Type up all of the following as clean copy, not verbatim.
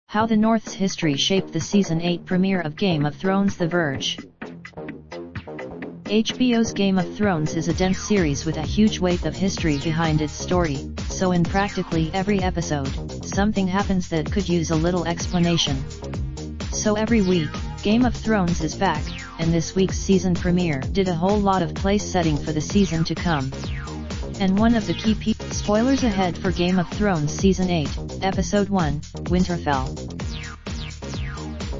How the North's history shaped the Season 8 premiere of Game of Thrones. The Verge. HBO's Game of Thrones is a dense series with a huge weight of history behind its story, so in practically every episode, something happens that could use a little explanation. So every week, Game of Thrones is back, and this week's season premiere did a whole lot of place setting for the season to come. And one of the key spoilers ahead for Game of Thrones Season 8, Episode 1, Winterfell.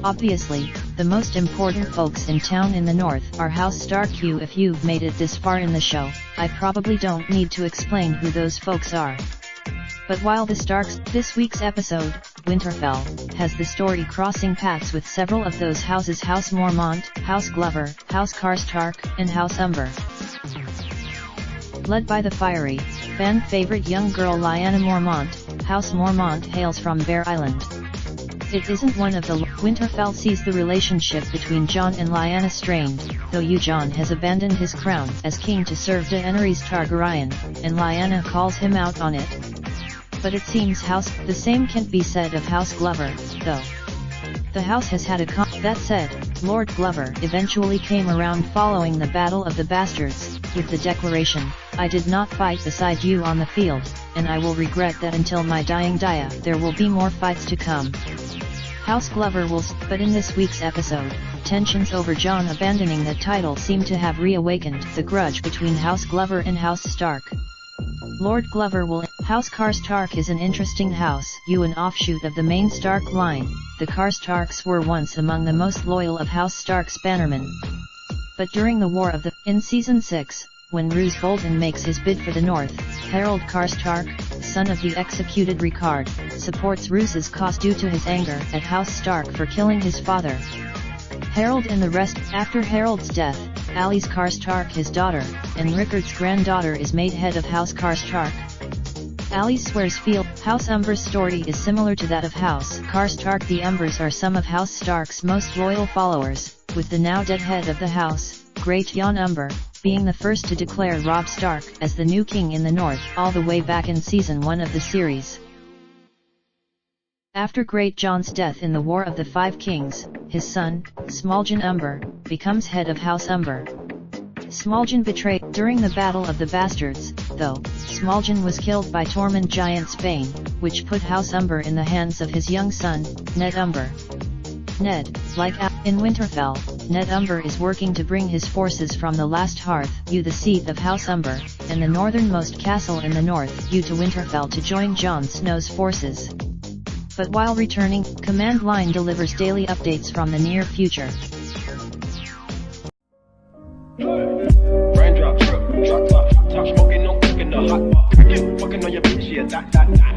Obviously, the most important folks in town in the north are House Stark. If you've made it this far in the show, I probably don't need to explain who those folks are. But while the Starks, this week's episode, Winterfell, has the story crossing paths with several of those houses: House Mormont, House Glover, House Karstark, and House Umber. Led by the fiery, fan-favorite young girl Lyanna Mormont, House Mormont hails from Bear Island. It isn't one of the Winterfell sees the relationship between Jon and Lyanna strained, though Jon has abandoned his crown as king to serve Daenerys Targaryen, and Lyanna calls him out on it. But it seems the same can't be said of House Glover, though. The house has had that said, Lord Glover eventually came around following the Battle of the Bastards, with the declaration, "I did not fight beside you on the field, and I will regret that until my dying dia." There will be more fights to come. House Glover will, but in this week's episode, tensions over Jon abandoning the title seem to have reawakened the grudge between House Glover and House Stark. Lord Glover will. House Karstark is an interesting house, an offshoot of the main Stark line. The Karstarks were once among the most loyal of House Stark's bannermen. But during the War of in Season 6, when Roose Bolton makes his bid for the North, Harold Karstark, son of the executed Ricard, supports Roose's cause due to his anger at House Stark for killing his father. Harold and the rest. After Harold's death, Alyce Karstark, his daughter, and Rickard's granddaughter, is made head of House Karstark. Alyce swears House Umber's story is similar to that of House Karstark. The Umbers are some of House Stark's most loyal followers, with the now dead head of the house, Great Jon Umber, being the first to declare Robb Stark as the new king in the north, all the way back in Season 1 of the series. After Great Jon's death in the War of the Five Kings, his son, Smalljon Umber, becomes head of House Umber. Smalljon betrayed during the Battle of the Bastards, though. Smalljon was killed by Tormund Giant Spain, which put House Umber in the hands of his young son, Ned Umber. Ned, like in Winterfell, Ned Umber is working to bring his forces from the Last Hearth, the seat of House Umber, and the northernmost castle in the north, to Winterfell to join Jon Snow's forces. But while returning, Command Line delivers daily updates from the near future. Raindrop, drop top, top smoking, no cooking the hot pot. Fucking on your bitch, yeah, that.